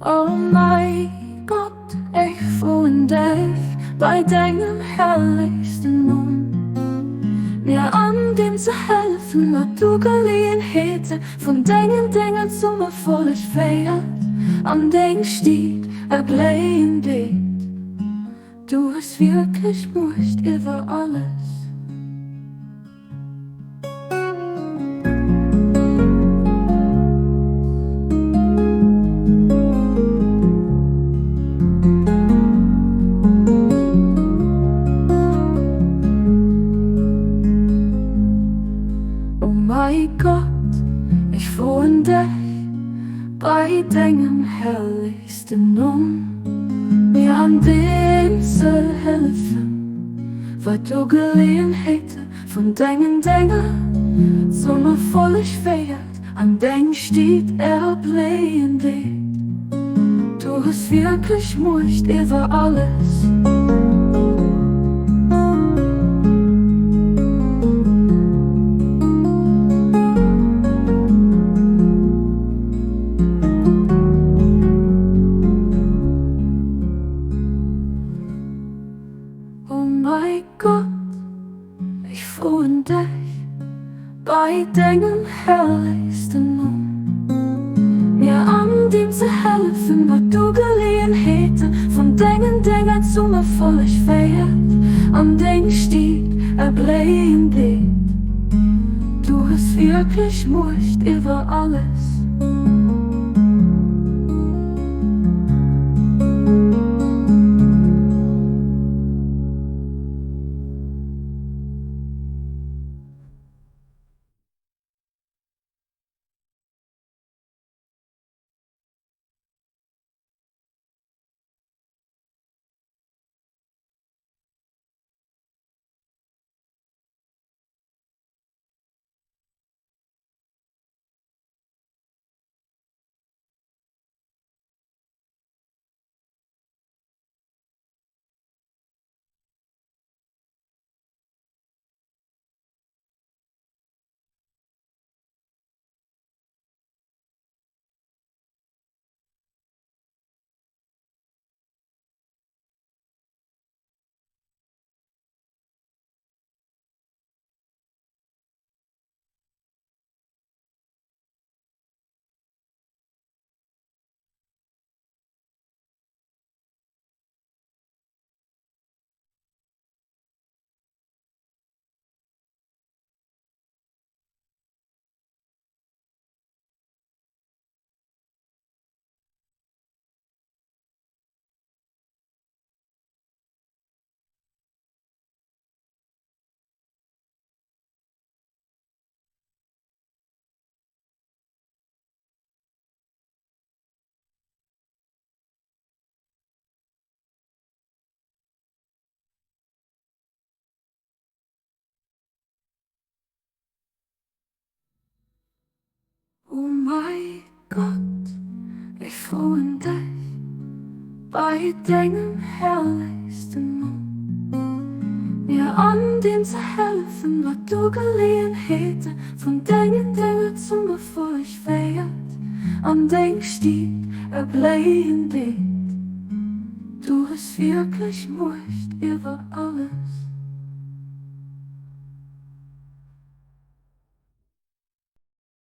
Oh mein Gott, ich froen dich bei deinem herrlechsten Numm. Mir an dem zu helfen, wat du Gelegenheiten von Dengen Dénger zum Erfolleg féiert, an Deng Stied, erbléien, deet. Du hast wirklich Muecht iwwer alles. Mein Gott, ich froen dich bei Dengem herrlechsten Numm. Mir an dem zu helfen, wat du Gelegenheiten von Dengen Dénger zum Erfolleg féiert, an Deng Stied, erbléien, deet. Du hast wirklich Muecht iwwer alles. Mein Gott, ich froen dich bei Dengem herrlechsten Numm. Mir an dem zu helfen, wat du Gelegenheiten von Dengen Dénger zum Erfolleg féiert, an Deng Stied, erbléien, deet. Du hast wirklich Muecht iwwer alles. Oh mein Gott, ich froen dich bei Dengem herrlechsten Numm. Mir an dem zu helfen, wat du Gelegenheiten von Dengen Dénger zum Erfolleg féiert, an Deng Stied, erbléien, deet. Du hast wirklich Muecht iwwer alles.